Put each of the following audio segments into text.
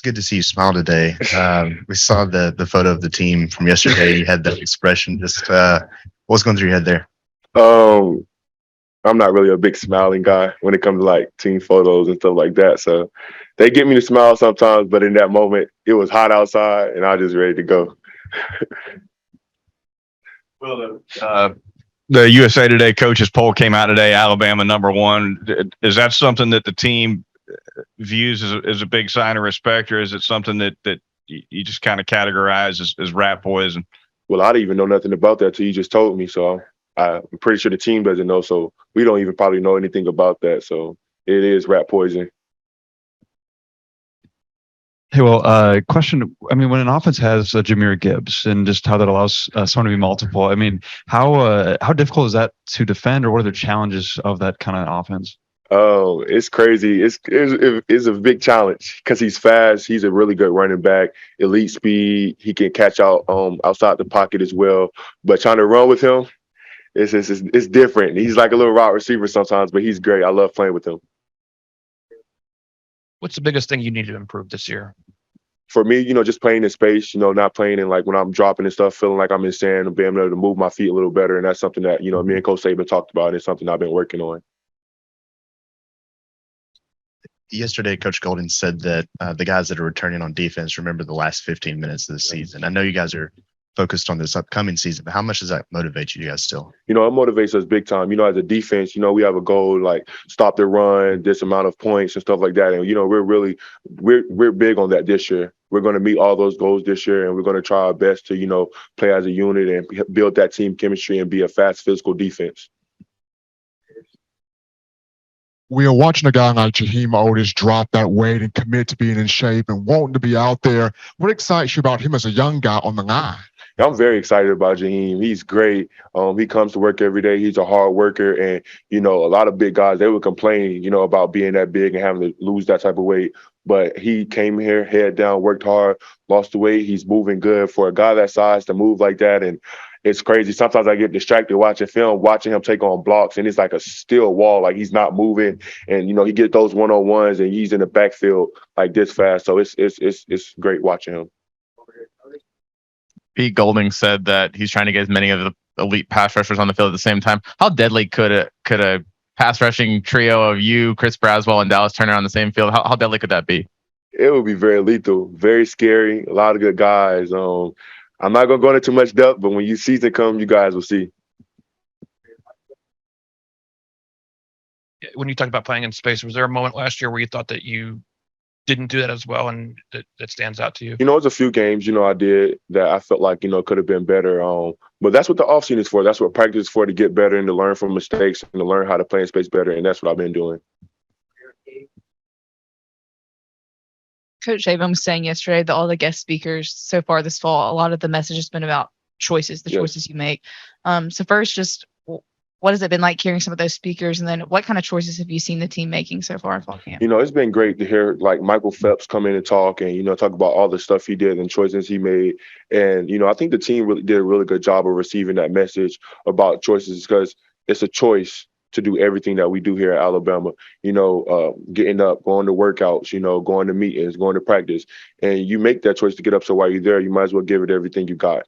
good to see you smile today. We saw the photo of the team from yesterday. You had that expression. Just what's going through your head there? Um, I'm not really a big smiling guy when it comes to like team photos and stuff like that. So they get me to smile sometimes, but in that moment, it was hot outside and I was just ready to go. Well, the USA Today coaches poll came out today. Alabama #1. Is that something that the team views as a big sign of respect, or is it something that you just kind of categorize as rat poison? Well, I didn't even know nothing about that till you just told me. So I'm pretty sure the team doesn't know. So we don't even probably know anything about that. So it is rat poison. Hey, well, question. I mean, when an offense has JaMarr Gibbs and just how that allows someone to be multiple, I mean, how difficult is that to defend, or what are the challenges of that kind of offense? Oh, it's crazy. It's a big challenge because he's fast. He's a really good running back, elite speed. He can catch out outside the pocket as well. But trying to run with him, it's different. He's like a little wide receiver sometimes, but he's great. I love playing with him. What's the biggest thing you need to improve this year? For me, just playing in space, not playing in like when I'm dropping and stuff, feeling like I'm in sand and being able to move my feet a little better. And that's something that, me and Coach Saban talked about. And it's something I've been working on. Yesterday, Coach Golden said that the guys that are returning on defense remember the last 15 minutes of the season. I know you guys are focused on this upcoming season, but how much does that motivate you guys still? It motivates us big time. As a defense, we have a goal like stop the run, this amount of points and stuff like that. And we're big on that this year. We're going to meet all those goals this year, and we're going to try our best to play as a unit and build that team chemistry and be a fast physical defense. We are watching a guy like Jaheim Otis drop that weight and commit to being in shape and wanting to be out there. What excites you about him as a young guy on the line? I'm very excited about Jaheim. He's great. He comes to work every day. He's a hard worker. And, a lot of big guys, they would complain, about being that big and having to lose that type of weight. But he came here, head down, worked hard, lost the weight. He's moving good for a guy that size to move like that. And it's crazy. Sometimes I get distracted watching film, watching him take on blocks, and it's like a still wall, like he's not moving. And, he get those one-on-ones, and he's in the backfield like this fast. So it's great watching him. Pete Golding said that he's trying to get as many of the elite pass rushers on the field at the same time. How deadly could a pass rushing trio of you, Chris Braswell, and Dallas Turner on the same field? How deadly could that be? It would be very lethal, very scary. A lot of good guys. I'm not gonna go into too much depth, but when season comes, you guys will see. When you talk about playing in space, was there a moment last year where you thought that you didn't do that as well, and that stands out to you? It's a few games, I did that I felt like, could have been better. But that's what the offseason is for. That's what practice is for, to get better and to learn from mistakes and to learn how to play in space better. And that's what I've been doing. Coach Saban was saying yesterday that all the guest speakers so far this fall, a lot of the message has been about choices, the choices you make. So first, just what has it been like hearing some of those speakers? And then what kind of choices have you seen the team making so far in fall camp? It's been great to hear like Michael Phelps come in and talk and, talk about all the stuff he did and choices he made. And, I think the team really did a really good job of receiving that message about choices, because it's a choice to do everything that we do here at Alabama, getting up, going to workouts, going to meetings, going to practice. And you make that choice to get up. So while you're there, you might as well give it everything you got.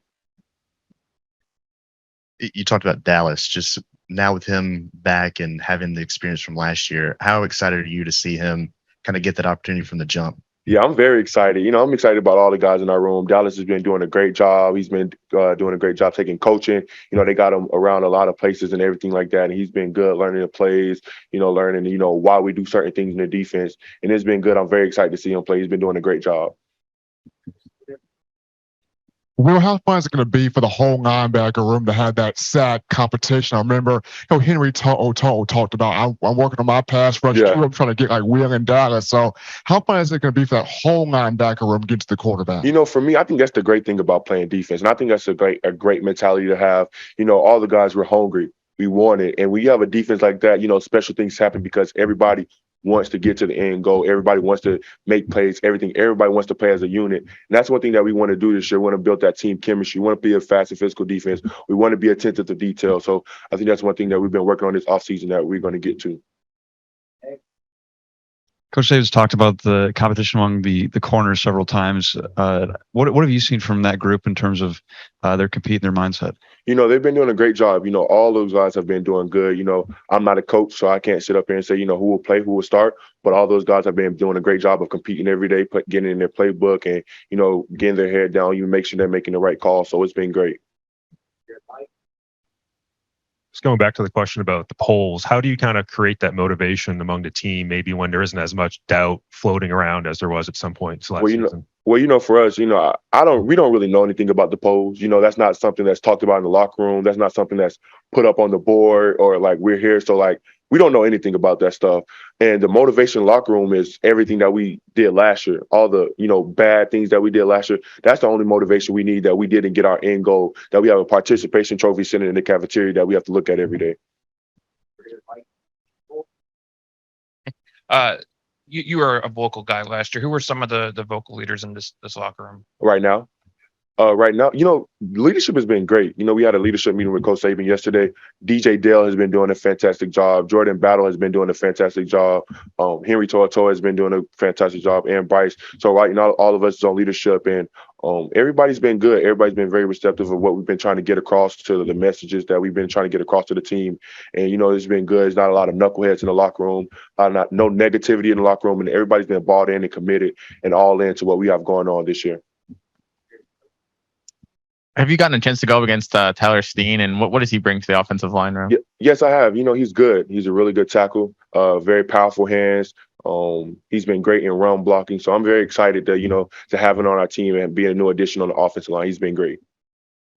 You talked about Dallas. Just now with him back and having the experience from last year, how excited are you to see him kind of get that opportunity from the jump? Yeah, I'm very excited. I'm excited about all the guys in our room. Dallas has been doing a great job. He's been doing a great job taking coaching. They got him around a lot of places and everything like that. And he's been good learning the plays, learning, why we do certain things in the defense. And it's been good. I'm very excited to see him play. He's been doing a great job. Will, how fun is it going to be for the whole linebacker room to have that sack competition? I remember, Henry talked about, I'm working on my pass rush too. I'm trying to get like Will and Dallas. So how fun is it going to be for that whole linebacker room to get to the quarterback? For me, I think that's the great thing about playing defense. And I think that's a great mentality to have. All the guys were hungry. We want it. And when you have a defense like that, special things happen because everybody wants to get to the end goal. Everybody wants to make plays, everything. Everybody wants to play as a unit. And that's one thing that we want to do this year. We want to build that team chemistry. We want to be a fast and physical defense. We want to be attentive to detail. So I think that's one thing that we've been working on this offseason that we're going to get to. Coach Davis talked about the competition among the corners several times. What have you seen from that group in terms of their compete and their mindset? They've been doing a great job. All those guys have been doing good. I'm not a coach, so I can't sit up here and say, who will play, who will start. But all those guys have been doing a great job of competing every day, getting in their playbook and, getting their head down. You make sure they're making the right call. So it's been great. Just going back to the question about the polls, how do you kind of create that motivation among the team, maybe when there isn't as much doubt floating around as there was at some point last season? For us, we don't really know anything about the polls. That's not something that's talked about in the locker room. That's not something that's put up on the board or like we're here. So like, we don't know anything about that stuff. And the motivation locker room is everything that we did last year. All the, bad things that we did last year. That's the only motivation we need, that we didn't get our end goal, that we have a participation trophy sitting in the cafeteria that we have to look at every day. You were a vocal guy last year. Who were some of the vocal leaders in this locker room? Right now, leadership has been great. We had a leadership meeting with Coach Saban yesterday. DJ Dale has been doing a fantastic job. Jordan Battle has been doing a fantastic job. Henry To'oto'o has been doing a fantastic job, and Bryce. So right now, all of us is on leadership, and everybody's been good. Everybody's been very receptive of what we've been trying to get across, to the messages that we've been trying to get across to the team. And, it's been good. There's not a lot of knuckleheads in the locker room, no negativity in the locker room, and everybody's been bought in and committed and all into what we have going on this year. Have you gotten a chance to go up against Tyler Steen, and what does he bring to the offensive line room? Yes, I have. He's good. He's a really good tackle, very powerful hands. He's been great in run blocking. So I'm very excited to have him on our team and be a new addition on the offensive line. He's been great.